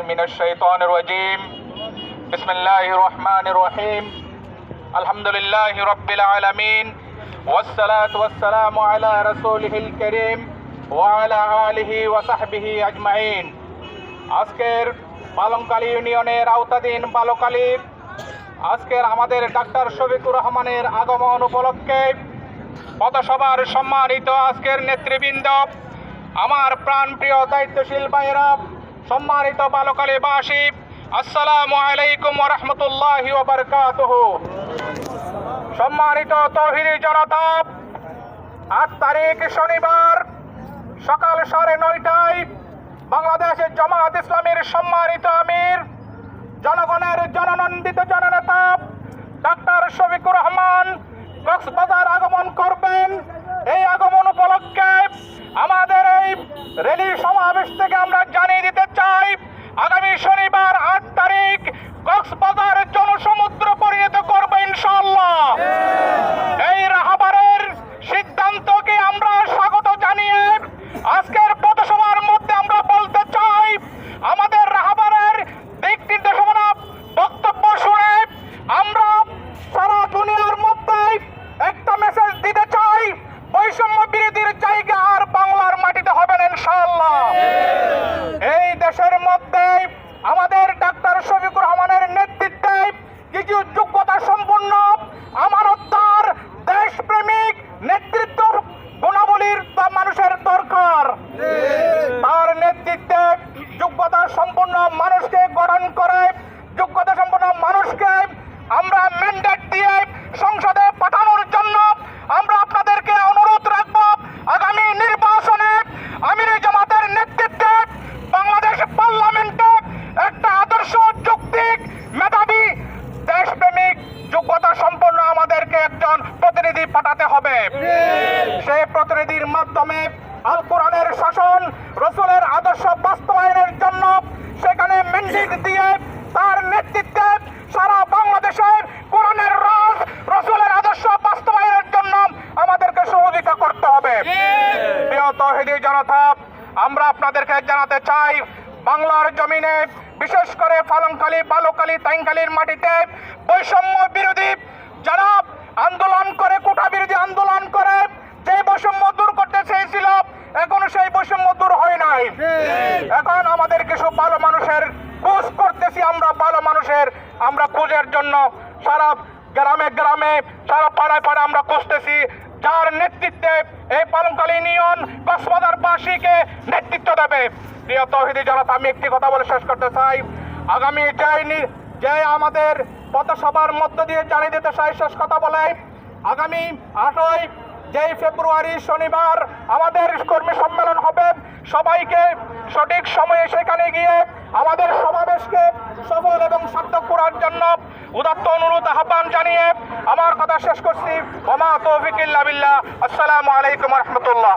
মিনাশ শাইতানির রাজিম। বিসমিল্লাহির রহমানির রহিম। আলহামদুলিল্লাহি রাব্বিল আলামিন ওয়াসসালাতু ওয়াসসালামু আলা রাসূলিহিল কারীম ওয়া আলা আলিহি ওয়া সাহবিহি আজমাইন। আজকের পালংখালী ইউনিয়নের আওতাধীন বালুখালীর আজকের আমাদের ডাক্তার শফিকুর রহমানের আগমন উপলক্ষে পথসভার সম্মানিত আজকের নেতৃবৃন্দ, আমার প্রাণপ্রিয় দায়িত্বশীল ভাইয়েরা, সম্মানিত বালুখালীবাসী, আসসালামু আলাইকুম ওয়া রাহমাতুল্লাহি ওয়া বারাকাতুহু। সম্মানিত তৌহিদি জনতা, ৮ তারিখ শনিবার সকাল 9:30টায় বাংলাদেশের জামাত ইসলামীর সম্মানিত আমির, জনগণের জননন্দিত জননেতা ডাক্তার শফিকুর রহমান কক্সবাজার আগমন করবেন। এই আগমন উপলক্ষে আমাদের এই র্যালি সমাবেশ থেকে আমরা জানিয়ে দিতে চাই, আগামী শনিবার ৮ তারিখ কক্সবাজার জনসমুদ্র পরিণত করবে ইনশাআল্লাহ। এই রাহাবারের সিদ্ধান্তকে আমরা স্বাগত জানিয়ে আজকের পথসভার মধ্যে আমরা বলতে চাই, আমাদের রাহাবারের দিক নির্দেশনা বক্তব্য শুনে আমরা সারা দুনিয়ার মধ্যে একটা মেসেজ দিতে চাই, বৈষম্য বিরোধীর জায়গা আর বাংলার মাটিতে হবে না ইনশাআল্লাহ। এই দেশের মধ্যে আমাদের ডাক্তার শফিকুর রহমানের নেতৃত্বে কিছু যোগ্যতা সম্পন্ন, আমানতদার, দেশপ্রেমিক নেতৃত্ব গুণাবলীর মানুষের দরকার। তার নেতৃত্বে যোগ্যতা সম্পন্ন মানুষকে গঠন করে, যোগ্যতা সম্পন্ন মানুষকে আমরা ম্যান্ডেট দিয়ে সংসদে পাঠানোর জন্য আমরা আপনাদেরকে অনুরোধ রাখবো, আগামী নির্বাচনে আমির জামাতের নেতৃত্বে বাংলাদেশ পার্লামেন্টে একটা আদর্শ, যৌক্তিক, মেধাবী, দেশপ্রেমিক, যোগ্যতা সম্পন্ন আমাদেরকে একজন প্রতিনিধি পাঠাতে হবে। সেই প্রতিনিধির মাধ্যমে আল কোরআনের শাসন, রসুলের আদর্শ বাস্তবায়নের জন্য সেখানে ম্যান্ডেট দিয়ে তার নেতৃত্বে সারা বাংলাদেশের কোরআনের রাজ, রসুলের আদর্শ বাস্তবায়নের জন্য আমাদেরকে সহযোগিতা করতে হবে। প্রিয় তৌহিদি জনতা, আমরা আপনাদেরকে জানাতে চাই, বাংলার জমিনে বিশেষ করে পালংখালী, বালুখালী, তাইংখালীর মাটিতে বৈষম্য বিরোধী যারা আন্দোলন করে, কোটা বিরোধী আন্দোলন করে যে বৈষম্য দূর করতে চেয়েছিল, এখন সেই বৈষম্য দূর হয় নাই। এখন আমাদের কিছু ভালো মানুষের খোঁজ করতেছি, আমরা ভালো মানুষের আমরা খোঁজের জন্য সারা গ্রামে গ্রামে, সারা পাড়ায় পাড়ায় আমরা খুঁজতেছি, যার নেতৃত্বে এই পালংখালী ইউনিয়ন কক্সবাজারবাসীকে নেতৃত্ব দেবে। প্রিয় তৌহিদি জনতা, আমি একটি কথা বলে শেষ করতে চাই, আগামী যে আমাদের পথসভার মধ্য দিয়ে জানিয়ে দিতে চাই, শেষ কথা বলে, আগামী 8ই ফেব্রুয়ারি শনিবার আমাদের কর্মী সম্মেলন হবে। সবাইকে সঠিক সময়ে সেখানে গিয়ে আমাদের সমাবেশকে সফল এবং সার্থক করার জন্য উদাত্ত অনুরোধ, আহ্বান জানিয়ে আমার কথা শেষ করছি। ওমা তৌফিক ইল্লা বিল্লাহ। আসসালামু আলাইকুম ওয়া রাহমাতুল্লাহ।